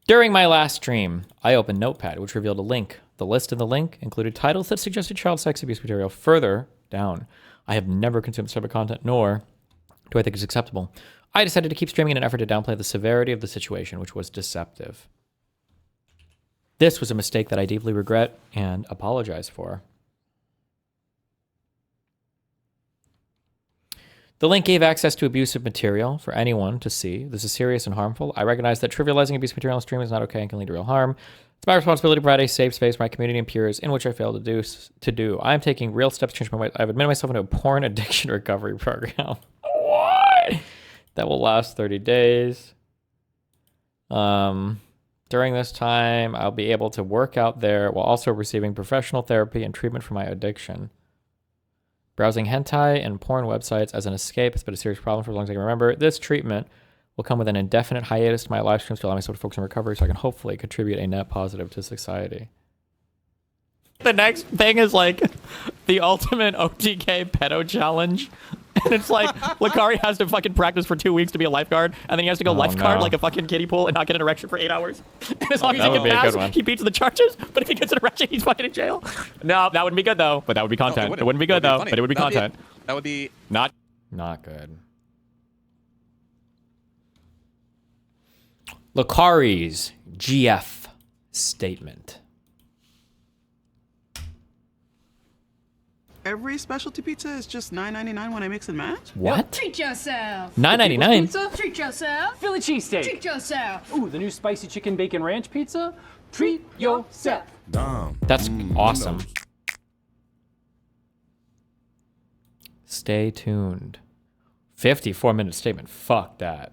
During my last stream, I opened Notepad, which revealed a link. The list in the link included titles that suggested child sex abuse material. Further down, I have never consumed this type of content, nor do I think it's acceptable. I decided to keep streaming in an effort to downplay the severity of the situation, which was deceptive. This was a mistake that I deeply regret and apologize for. The link gave access to abusive material for anyone to see. This is serious and harmful. I recognize that trivializing abuse material on stream is not okay and can lead to real harm. It's my responsibility to provide a safe space for my community and peers in which I failed to do. I am taking real steps to change my way. I've admitted myself into a porn addiction recovery program. What? That will last 30 days. During this time, I'll be able to work out there while also receiving professional therapy and treatment for my addiction. Browsing hentai and porn websites as an escape has been a serious problem for as long as I can remember. This treatment will come with an indefinite hiatus to my live streams to allow myself to focus on recovery so I can hopefully contribute a net positive to society. The next thing is like the ultimate OTK pedo challenge. And it's like Lacari has to fucking practice for 2 weeks to be a lifeguard, and then he has to go lifeguard like a fucking kiddie pool and not get an erection for 8 hours. And as long as he can pass, he beats the charges. But if he gets an erection, he's fucking in jail. No, that wouldn't be good though. But that would be content. It wouldn't be good though. But it would be content. That would be not good. Lacari's GF statement. Every specialty pizza is just $9.99 when I mix and match? What? Treat yourself. $9.99? Treat yourself. Philly cheesesteak. Treat yourself. Ooh, the new spicy chicken bacon ranch pizza. Treat yourself. That's awesome. Stay tuned. 54-minute statement. Fuck that.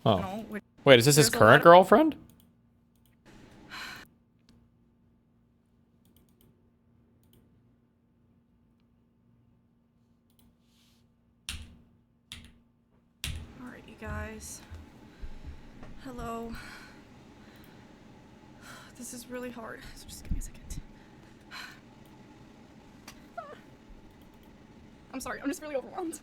Oh. Wait, is this his current girlfriend? Alright, you guys. Hello. This is really hard, so just give me a second. I'm sorry, I'm just really overwhelmed.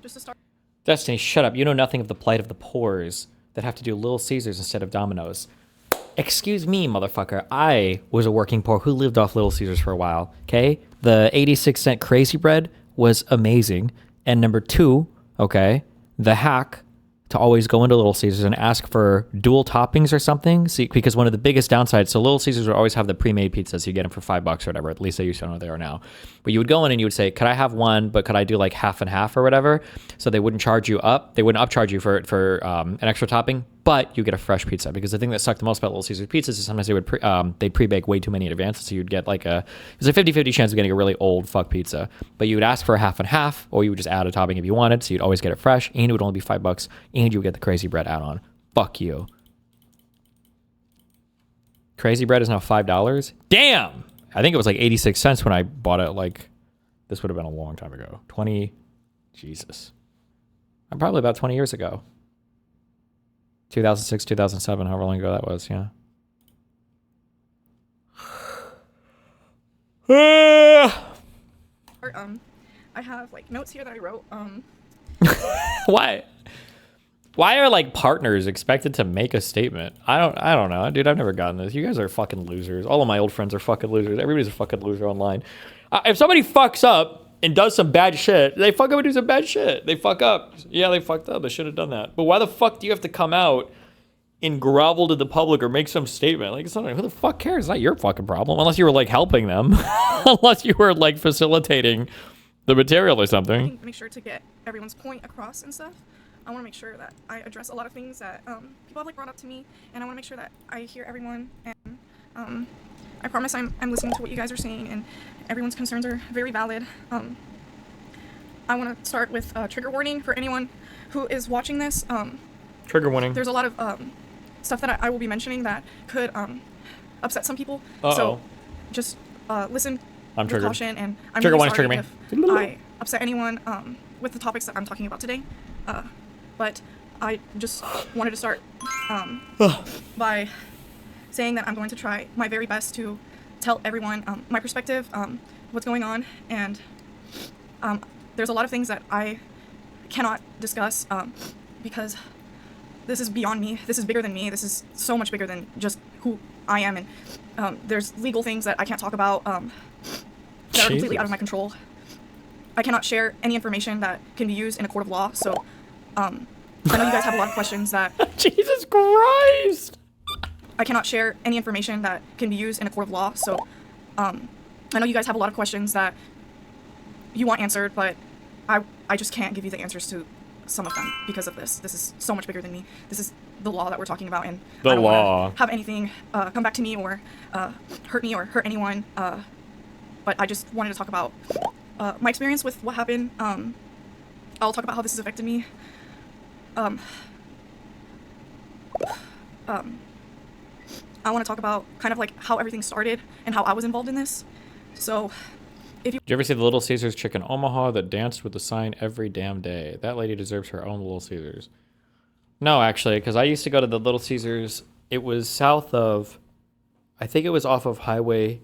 Just to start. Destiny, shut up. You know nothing of the plight of the poors that have to do Little Caesars instead of Domino's. Excuse me, motherfucker. I was a working poor who lived off Little Caesars for a while, okay? The 86-cent crazy bread was amazing. And number two, okay, the hack to always go into Little Caesars and ask for dual toppings or something. See, because one of the biggest downsides, so Little Caesars would always have the pre-made pizzas. You get them for $5 or whatever. At least they used to know they are now. But you would go in and you would say, could I have one, but could I do like half and half or whatever? So they wouldn't charge you up. They wouldn't upcharge you for an extra topping, but you get a fresh pizza. Because the thing that sucked the most about Little Caesars pizzas is sometimes they would they'd pre-bake way too many in advance. So you'd get like it was a 50-50 chance of getting a really old fuck pizza. But you would ask for a half and half, or you would just add a topping if you wanted. So you'd always get it fresh, and it would only be $5, and you would get the crazy bread add-on. Fuck you. Crazy bread is now $5. Damn! I think it was like 86 cents when I bought it. Like, this would have been a long time ago. Jesus. Probably about 20 years ago. 2006, 2007, however long ago that was, yeah. I have like notes here that I wrote. Why are like partners expected to make a statement? I don't know, dude. I've never gotten this. You guys are fucking losers. All of my old friends are fucking losers. Everybody's a fucking loser online. If somebody fucks up and does some bad shit, they fuck up and do some bad shit. They fuck up. Yeah, they fucked up. They should have done that. But why the fuck do you have to come out and grovel to the public or make some statement? Like, who the fuck cares? It's not your fucking problem. Unless you were like helping them. Unless you were like facilitating the material or something. Make sure to get everyone's point across and stuff. I want to make sure that I address a lot of things that people have like brought up to me, and I want to make sure that I hear everyone, and I promise I'm listening to what you guys are saying, and everyone's concerns are very valid. I want to start with a trigger warning for anyone who is watching this. Trigger warning. There's a lot of stuff that I will be mentioning that could upset some people. Uh-oh. So just listen with caution, and I'm trigger really warning, sorry trigger me. if I upset anyone with the topics that I'm talking about today, but I just wanted to start by saying that I'm going to try my very best to tell everyone my perspective, what's going on, and there's a lot of things that I cannot discuss because this is beyond me. This is bigger than me. This is so much bigger than just who I am, and there's legal things that I can't talk about that are completely out of my control. I cannot share any information that can be used in a court of law, so I know you guys have a lot of questions that... Jesus Christ! I cannot share any information that can be used in a court of law, so I know you guys have a lot of questions that you want answered, but I just can't give you the answers to some of them because of this. This is so much bigger than me. This is the law that we're talking about, and the I don't law. wanna have anything come back to me or hurt me or hurt anyone, but I just wanted to talk about my experience with what happened. I'll talk about how this has affected me. I want to talk about kind of like how everything started and how I was involved in this. So, if you... Did you ever see the Little Caesars chick in Omaha that danced with the sign every damn day? That lady deserves her own Little Caesars. No, actually, because I used to go to the Little Caesars. It was south of, I think it was off of Highway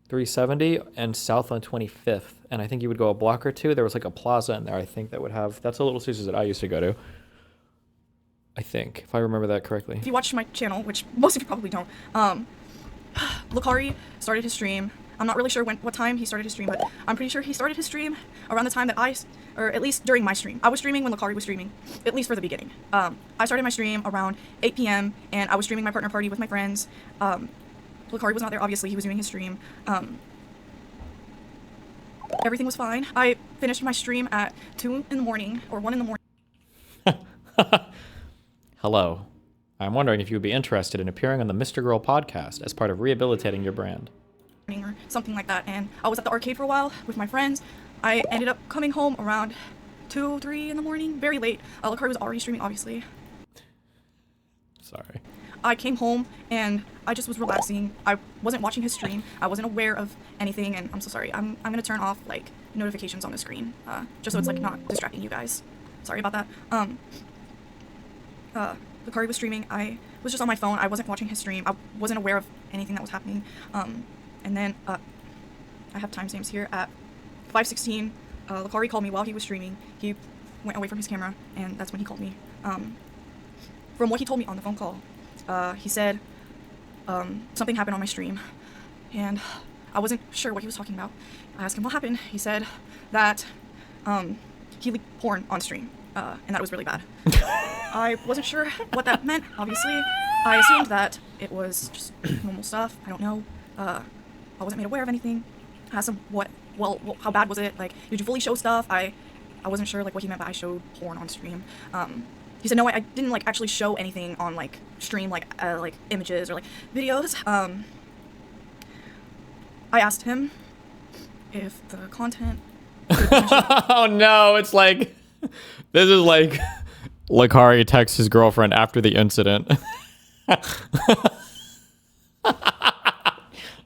370 and south on 25th. And I think you would go a block or two. There was like a plaza in there, I think, that would have... That's a Little Caesars that I used to go to. I think, if I remember that correctly. If you watch my channel, which most of you probably don't, Lacari started his stream. I'm not really sure what time he started his stream, but I'm pretty sure he started his stream around the time that or at least during my stream. I was streaming when Lacari was streaming, at least for the beginning. I started my stream around 8 p.m. and I was streaming my partner party with my friends. Lacari was not there, obviously, he was doing his stream. Everything was fine. I finished my stream at 2 in the morning, or 1 in the morning. Hello. I'm wondering if you would be interested in appearing on the Mr. Girl podcast as part of rehabilitating your brand. Or something like that, and I was at the arcade for a while with my friends. I ended up coming home around 2, 3 in the morning, very late. Lacari was already streaming, obviously. Sorry. I came home and I just was relaxing. I wasn't watching his stream. I wasn't aware of anything, and I'm so sorry. I'm gonna turn off like notifications on the screen, just so it's like not distracting you guys. Sorry about that. Lacari was streaming. I was just on my phone. I wasn't watching his stream. I wasn't aware of anything that was happening. And then I have timestamps here at 5:16. Lacari called me while he was streaming. He went away from his camera, and that's when he called me. From what he told me on the phone call, he said something happened on my stream, and I wasn't sure what he was talking about. I asked him what happened. He said that he leaked porn on stream, and that was really bad. I wasn't sure what that meant, obviously. I assumed that it was just normal stuff. I don't know. I wasn't made aware of anything. I asked him how bad was it? Like, did you fully show stuff? I wasn't sure like what he meant by I showed porn on stream. He said no, I didn't like actually show anything on like stream, like images or like videos. I asked him if the content Oh no, it's like, this is like Lacari texts his girlfriend after the incident.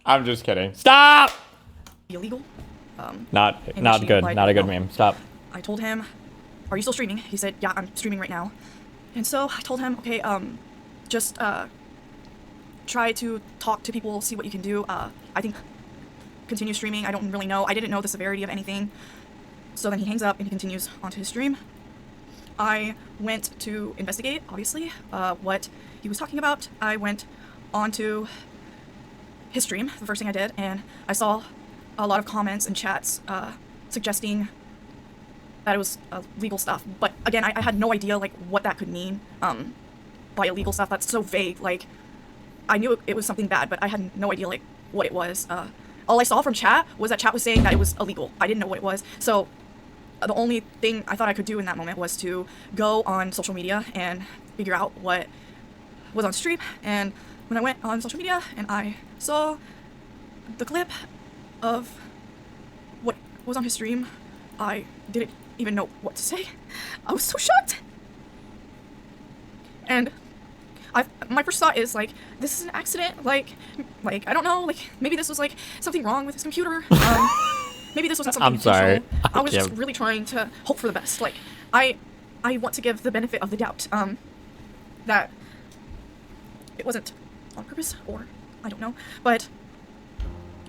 I'm just kidding. Stop! illegal. Not good. Not a good meme. Stop. I told him, "Are you still streaming?" He said, "Yeah, I'm streaming right now." And so I told him, "Okay, just try to talk to people, see what you can do. I think continue streaming. I don't really know. I didn't know the severity of anything." So then he hangs up and he continues onto his stream. I went to investigate, obviously, what he was talking about. I went onto his stream, the first thing I did, and I saw a lot of comments and chats suggesting that it was legal stuff. But again, I had no idea like what that could mean by illegal stuff. That's so vague. Like, I knew it was something bad, but I had no idea like what it was. All I saw from chat was that chat was saying that it was illegal. I didn't know what it was. So the only thing I thought I could do in that moment was to go on social media and figure out what was on stream. And when I went on social media and I saw the clip of what was on his stream, I didn't even know what to say. I was so shocked. And my first thought is like, this is an accident. Like I don't know. Like maybe this was like something wrong with his computer. maybe this wasn't something I'm sorry. intentional. I was just can't. really trying to hope for the best. Like, I want to give the benefit of the doubt, that it wasn't on purpose, or I don't know, but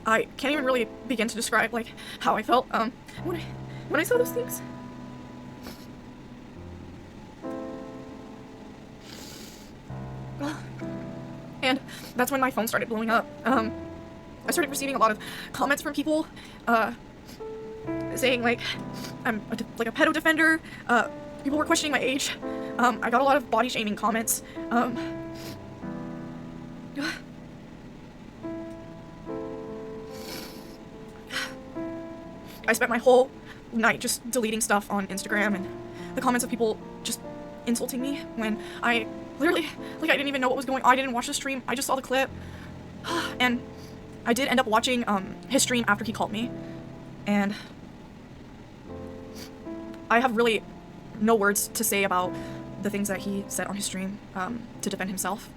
I can't even really begin to describe, like, how I felt, when I saw those things. And that's when my phone started blowing up. I started receiving a lot of comments from people, saying, like, I'm like a pedo defender. People were questioning my age. I got a lot of body shaming comments. I spent my whole night just deleting stuff on Instagram, and the comments of people just insulting me when I literally, like, I didn't even know what was going on. I didn't watch the stream. I just saw the clip. And I did end up watching his stream after he called me. And I have really no words to say about the things that he said on his stream to defend himself.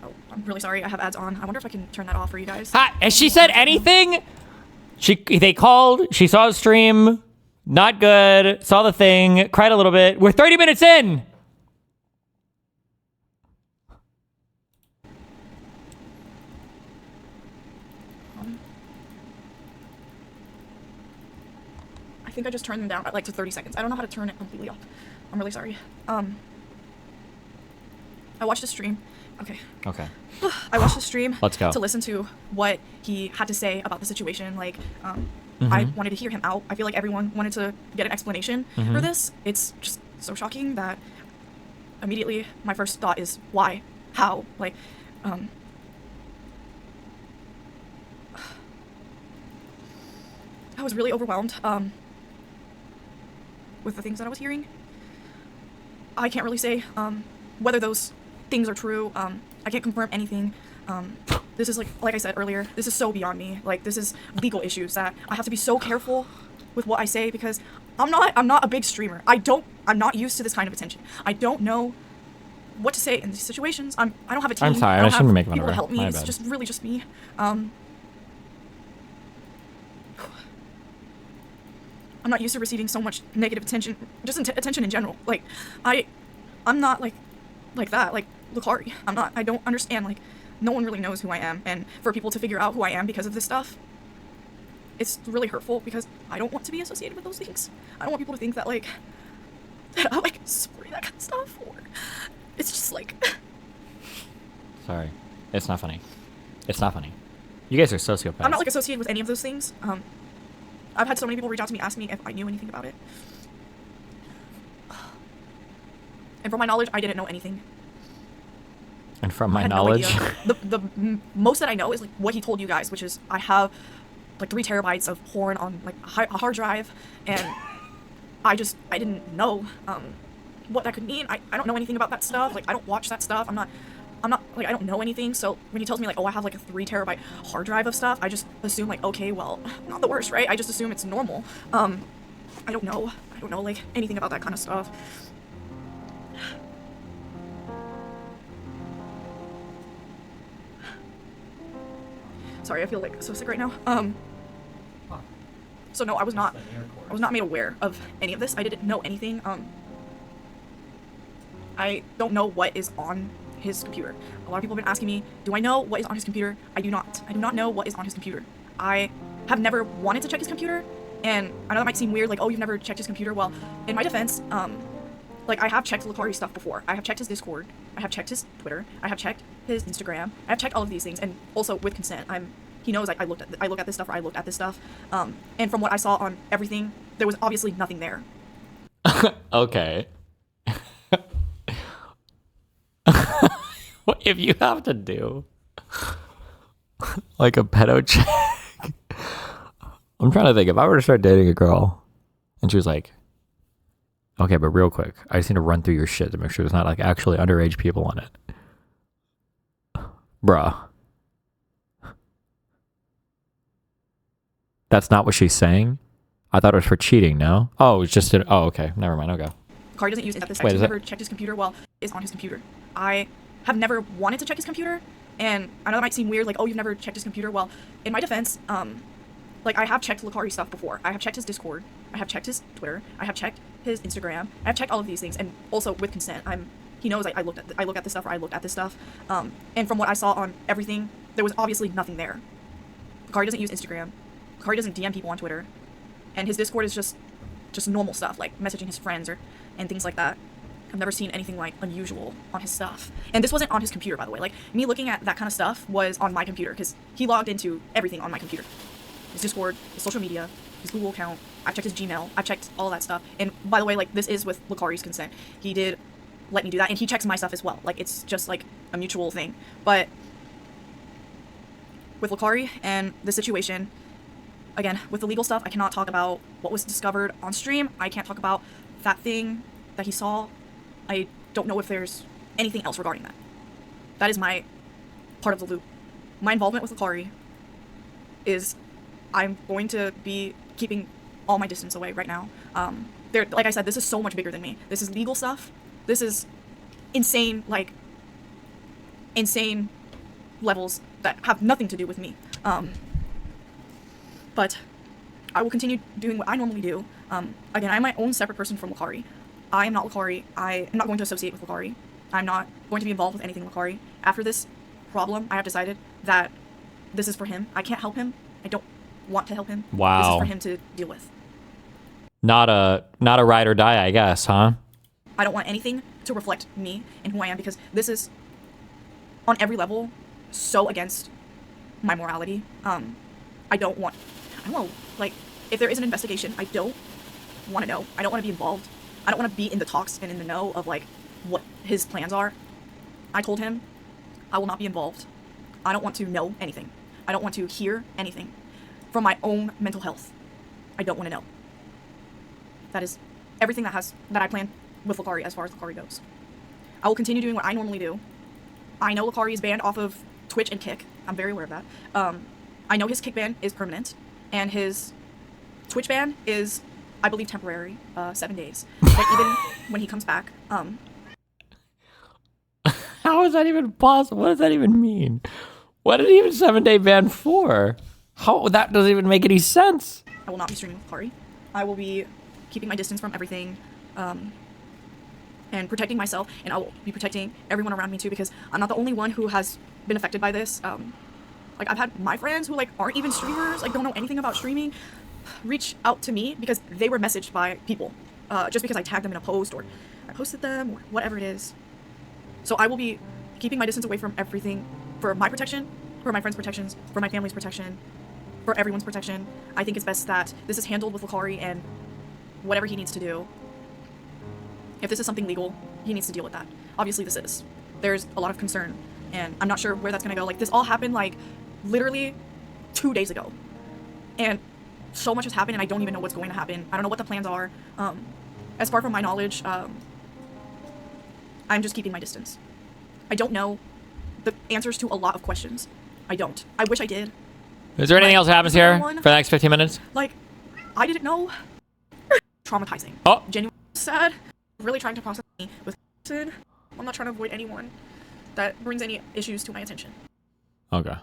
Oh, I'm really sorry. I have ads on. I wonder if I can turn that off for you guys. Has she said anything? They called. She saw the stream. Not good. Saw the thing. Cried a little bit. We're 30 minutes in. I think I just turned them down like to 30 seconds. I don't know how to turn it completely off. I'm really sorry. I watched the stream. Okay. Okay. I watched the stream. Let's go. To listen to what he had to say about the situation. Like, I wanted to hear him out. I feel like everyone wanted to get an explanation for this. It's just so shocking that immediately my first thought is why, how, like, I was really overwhelmed with the things that I was hearing. I can't really say whether those things are true. I can't confirm anything. This is like I said earlier, this is so beyond me. Like, this is legal issues that I have to be so careful with what I say, because I'm not a big streamer. I'm not used to this kind of attention. I don't know what to say in these situations. I don't have a team. I'm sorry, I don't I shouldn't have make fun of people to her. help me. My It's bad. just really just me. I'm not used to receiving so much negative attention, just attention in general. Like, I'm not like that, like Lacari. I don't understand, like, no one really knows who I am, and for people to figure out who I am because of this stuff, it's really hurtful, because I don't want to be associated with those things. I don't want people to think that, like, that I'm, like, supporting that kind of stuff, or it's just, like... Sorry. It's not funny. It's not funny. You guys are sociopaths. I'm not, like, associated with any of those things. I've had so many people reach out to me, ask me if I knew anything about it. And from my knowledge, I didn't know anything. And from I my had no knowledge... idea. The most that I know is, like, what he told you guys, which is I have, like, 3 terabytes of porn on, like, a hard drive, and I didn't know what that could mean. I don't know anything about that stuff. Like, I don't watch that stuff. I'm not like, I don't know anything. So when he tells me, like, oh, I have, like, a 3 terabyte hard drive of stuff, I just assume, like, okay, well, not the worst, right? I just assume it's normal. I don't know, like, anything about that kind of stuff. Sorry, I feel, like, so sick right now. So no, I was not made aware of any of this. I didn't know anything. I don't know what is on his computer. A lot of people have been asking me, do I know what is on his computer? I do not. I do not know what is on his computer. I have never wanted to check his computer, and I know that might seem weird, like, oh, you've never checked his computer. Well, in my defense, like, I have checked Lacari stuff before. I have checked his Discord. I have checked his Twitter. I have checked his Instagram. I have checked all of these things, and also with consent. He knows I look at this stuff, or I looked at this stuff. And from what I saw on everything, there was obviously nothing there. Okay. What if you have to do like a pedo check? I'm trying to think, if I were to start dating a girl and she was like, okay, but real quick, I just need to run through your shit to make sure there's not, like, actually underage people on it. Bruh. That's not what she's saying? I thought it was for cheating, no? Oh, it's just oh, okay. Never mind, okay. Lacari doesn't use this. Wait, He's never checked his computer. Well, it's on his computer. I have never wanted to check his computer, and I know that might seem weird, like, oh, you've never checked his computer. Well, in my defense, Like, I have checked Lacari stuff before. I have checked his Discord. I have checked his Twitter. I have checked his Instagram. I have checked all of these things, and also with consent. He knows I look at this stuff, or I looked at this stuff. And from what I saw on everything, there was obviously nothing there. Lacari doesn't use Instagram. Lacari doesn't DM people on Twitter, and his Discord is just normal stuff, like messaging his friends and things like that. I've never seen anything like unusual on his stuff. And this wasn't on his computer, by the way. Like, me looking at that kind of stuff was on my computer, because he logged into everything on my computer. His Discord, his social media, his Google account. I've checked his Gmail. I've checked all that stuff. And by the way, like, this is with Lacari's consent. He did let me do that, and he checks my stuff as well. Like, it's just like a mutual thing. But with Lacari and the situation, again, with the legal stuff, I cannot talk about what was discovered on stream. I can't talk about that thing that he saw. I don't know if there's anything else regarding that. That is my part of the loop. My involvement with Lacari is I'm going to be keeping all my distance away right now. Like I said, this is so much bigger than me. This is legal stuff. This is insane, like, insane levels that have nothing to do with me. But I will continue doing what I normally do. Again, I'm my own separate person from Lacari. I am not Lacari. I am not going to associate with Lacari. I'm not going to be involved with anything Lacari. After this problem, I have decided that this is for him. I can't help him. I don't want to help him. Wow. This is for him to deal with. Not a ride or die, I guess, huh? I don't want anything to reflect me and who I am, because this is, on every level, so against my morality. I don't want, like, if there is an investigation, I don't want to know. I don't want to be involved. I don't want to be in the talks and in the know of, like, what his plans are. I told him I will not be involved. I don't want to know anything. I don't want to hear anything. From my own mental health, I don't want to know. That is everything that I plan with Lacari as far as Lacari goes. I will continue doing what I normally do. I know Lacari is banned off of Twitch and Kick. I'm very aware of that. I know his Kick ban is permanent, and his Twitch ban is, I believe, temporary, 7 days. But even when he comes back, How is that even possible? What does that even mean? What did he even 7-day ban for? How, that doesn't even make any sense. I will not be streaming with Lacari. I will be keeping my distance from everything, and protecting myself, and I will be protecting everyone around me too, because I'm not the only one who has been affected by this. Like, I've had my friends who, like, aren't even streamers, like, don't know anything about streaming, reach out to me because they were messaged by people, just because I tagged them in a post, or I posted them, or whatever it is. So I will be keeping my distance away from everything for my protection, for my friends' protections, for my family's protection, for everyone's protection. I think it's best that this is handled with Lacari, and whatever he needs to do. If this is something legal, he needs to deal with that. Obviously this is. There's a lot of concern, and I'm not sure where that's gonna go. Like, this all happened, like, literally 2 days ago. And so much has happened, and I don't even know what's going to happen. I don't know what the plans are. As far from my knowledge, I'm just keeping my distance. I don't know the answers to a lot of questions. I don't. I wish I did. Is there anything else that happens here for the next 15 minutes? Like, I didn't know. Traumatizing. Oh. Genuinely sad. Really trying to process me with person. I'm not trying to avoid anyone that brings any issues to my attention. Okay.